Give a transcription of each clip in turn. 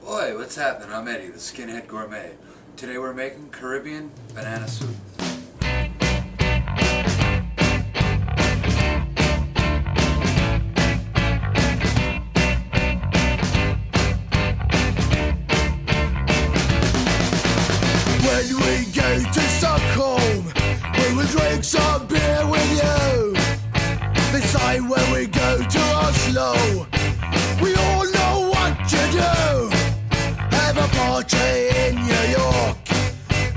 Oi, what's happening? I'm Eddie, the Skinhead Gourmet. Today we're making Caribbean banana soup. When we go to Stockholm, we will drink some beer with you. The same when we go to Oslo, we all know what to do. Have a party in New York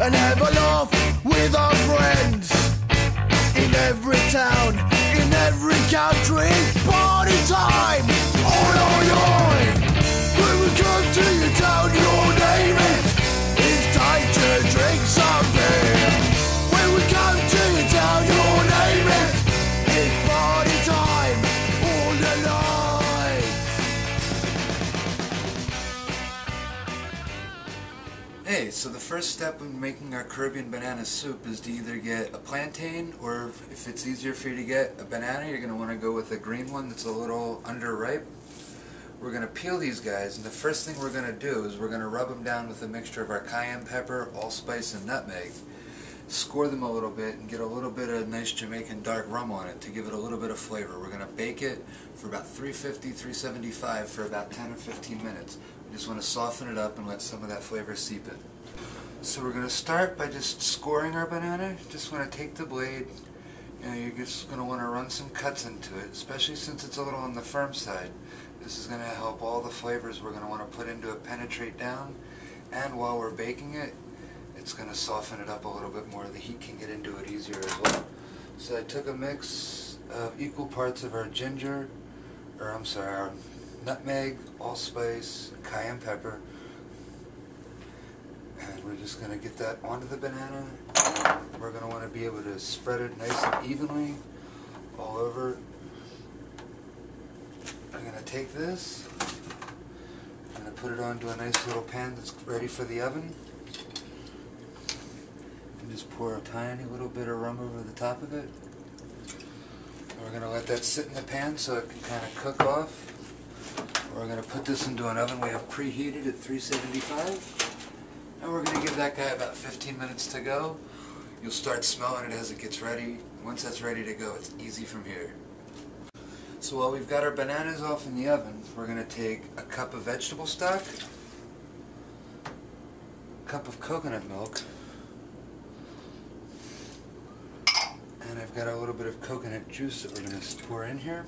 and have a laugh with our friends. In every town, in every country, it's party time. Oi, oi, oi! When we come to your town, your name it. It's time to drink some beer. When we come to your town, your name it. It's party time all the night. Hey, so the first step in making our Caribbean banana soup is to either get a plantain, or if it's easier for you to get a banana, you're going to want to go with a green one that's a little underripe. We're going to peel these guys, and the first thing we're going to do is we're going to rub them down with a mixture of our cayenne pepper, allspice, and nutmeg. Score them a little bit and get a little bit of nice Jamaican dark rum on it to give it a little bit of flavor. We're going to bake it for about 350, 375 for about 10 or 15 minutes. We just want to soften it up and let some of that flavor seep in. So we're going to start by just scoring our banana. Just want to take the blade, you're just going to want to run some cuts into it, especially since it's a little on the firm side. This is going to help all the flavors we're going to want to put into it penetrate down, and while we're baking it, it's going to soften it up a little bit more. The heat can get into it easier as well. So I took a mix of equal parts of our our nutmeg, allspice, cayenne pepper, and we're just going to get that onto the banana. And we're going to want to be able to spread it nice and evenly all over. I'm going to take this, I'm going to put it onto a nice little pan that's ready for the oven, and just pour a tiny little bit of rum over the top of it. And we're going to let that sit in the pan so it can kind of cook off. We're going to put this into an oven we have preheated at 375, and we're going to give that guy about 15 minutes to go. You'll start smelling it as it gets ready. Once that's ready to go, it's easy from here. So while we've got our bananas off in the oven, we're going to take a cup of vegetable stock, a cup of coconut milk, and I've got a little bit of coconut juice that we're going to pour in here.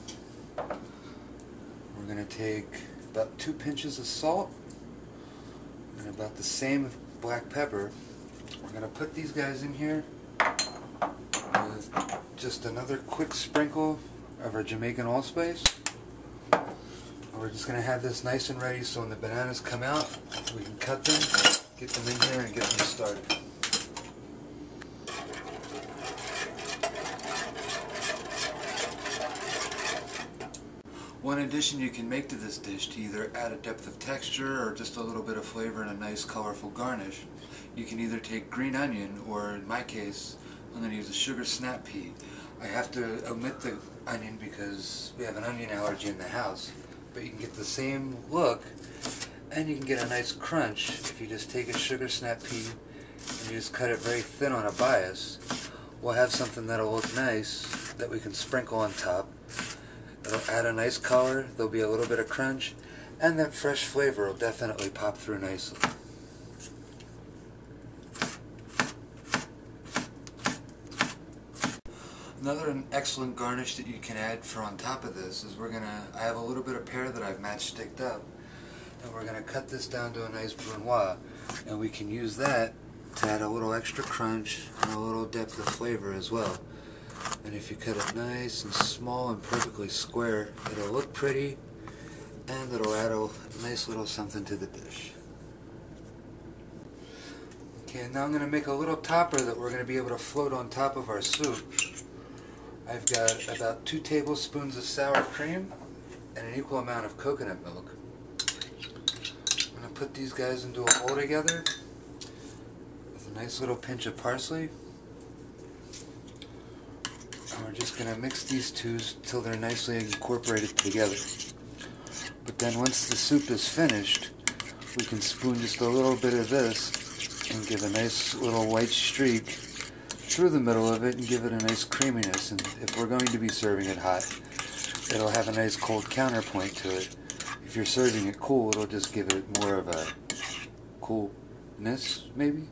We're going to take about 2 pinches of salt and about the same of black pepper. We're going to put these guys in here with just another quick sprinkle of our Jamaican allspice. We're just going to have this nice and ready so when the bananas come out, we can cut them, get them in here, and get them started. One addition you can make to this dish to either add a depth of texture or just a little bit of flavor and a nice colorful garnish, you can either take green onion, or in my case, I'm going to use a sugar snap pea. I have to omit the onion because we have an onion allergy in the house, but you can get the same look and you can get a nice crunch if you just take a sugar snap pea and you just cut it very thin on a bias. We'll have something that'll look nice that we can sprinkle on top. It'll add a nice color, there'll be a little bit of crunch, and that fresh flavor will definitely pop through nicely. Another excellent garnish that you can add for on top of this is I have a little bit of pear that I've matchsticked up, and we're going to cut this down to a nice brunoise, and we can use that to add a little extra crunch and a little depth of flavor as well. And if you cut it nice and small and perfectly square, it'll look pretty and it'll add a nice little something to the dish. Okay, now I'm going to make a little topper that we're going to be able to float on top of our soup. I've got about 2 tablespoons of sour cream and an equal amount of coconut milk. I'm going to put these guys into a bowl together with a nice little pinch of parsley. And we're just going to mix these two till they're nicely incorporated together. But then once the soup is finished, we can spoon just a little bit of this and give a nice little white streak through the middle of it and give it a nice creaminess. And if we're going to be serving it hot, it'll have a nice cold counterpoint to it. If you're serving it cool, it'll just give it more of a coolness, maybe.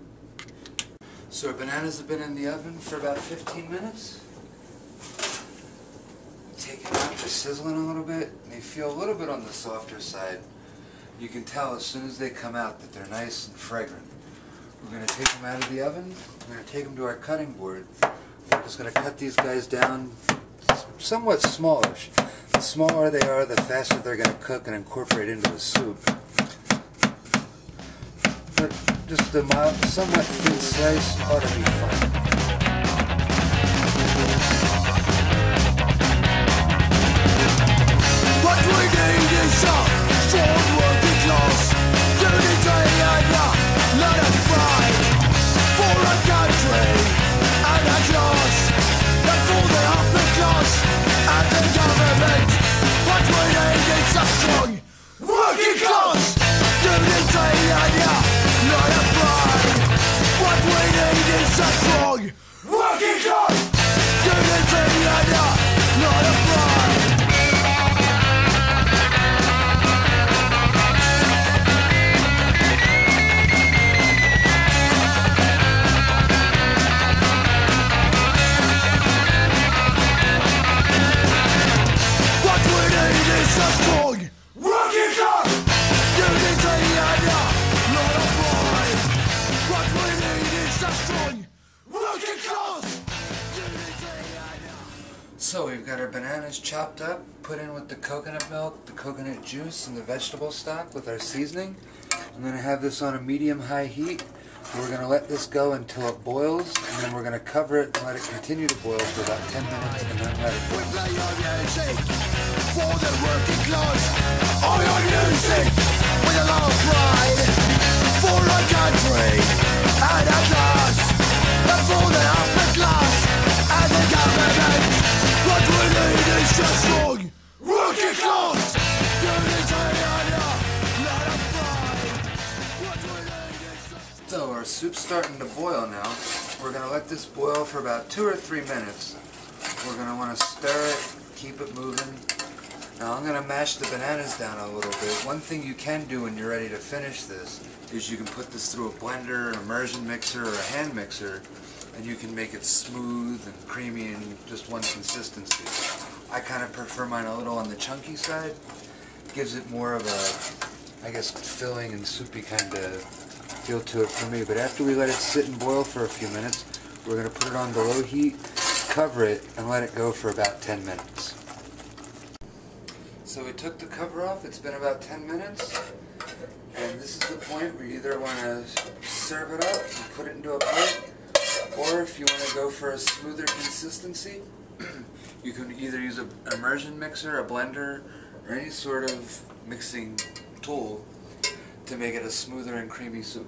So our bananas have been in the oven for about 15 minutes. Take them out, they're sizzling a little bit. They feel a little bit on the softer side. You can tell as soon as they come out that they're nice and fragrant. We're going to take them out of the oven. We're going to take them to our cutting board. We're just going to cut these guys down somewhat smallish. The smaller they are, the faster they're going to cook and incorporate into the soup. But just a mild, somewhat thin slice ought to be fine. What we need is a strong working class, unity and let us fight for a country and a class, and for the upper class and the government. What we need is a strong working class, unity and let us fight. What we need is a strong working class, unity and let us fight. So we've got our bananas chopped up, put in with the coconut milk, the coconut juice, and the vegetable stock with our seasoning. I'm going to have this on a medium-high heat. We're going to let this go until it boils, and then we're going to cover it and let it continue to boil for about 10 minutes and then let it boil. Play our music for the working class. All your music with a love pride for our country and our class, and for the upper class and the government. What we need is a strong working class. So our soup's starting to boil now. We're going to let this boil for about 2 or 3 minutes. We're going to want to stir it, keep it moving. Now I'm going to mash the bananas down a little bit. One thing you can do when you're ready to finish this is you can put this through a blender, an immersion mixer, or a hand mixer, and you can make it smooth and creamy in just one consistency. I kind of prefer mine a little on the chunky side. Gives it more of a, I guess, filling and soupy kind of feel to it for me. But after we let it sit and boil for a few minutes, we're going to put it on the low heat, cover it, and let it go for about 10 minutes. So we took the cover off. It's been about 10 minutes. And this is the point where you either want to serve it up and put it into a plate, or if you want to go for a smoother consistency, you can either use an immersion mixer, a blender, or any sort of mixing tool to make it a smoother and creamy soup.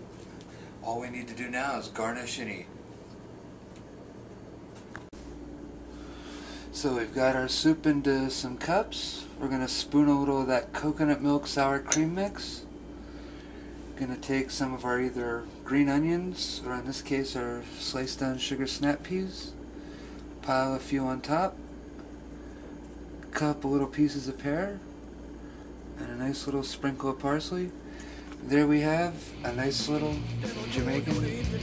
All we need to do now is garnish and eat. So we've got our soup into some cups. We're going to spoon a little of that coconut milk sour cream mix. Going to take some of our either green onions, or in this case our sliced down sugar snap peas, pile a few on top, a couple little pieces of pear, and a nice little sprinkle of parsley. There we have a nice little Jamaican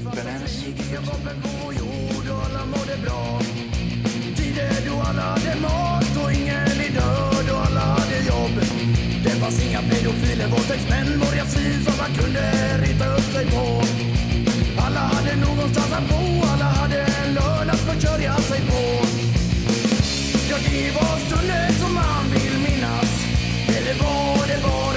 banana soup. Det fanns inga pedofiler, våldtäktsmän, borgarsvin som man kunde rita upp sig på. Alla hade någonstans att bo, alla hade en lön att försörja sig på. Ja, det var stunder som man vill minnas. Eller var det bara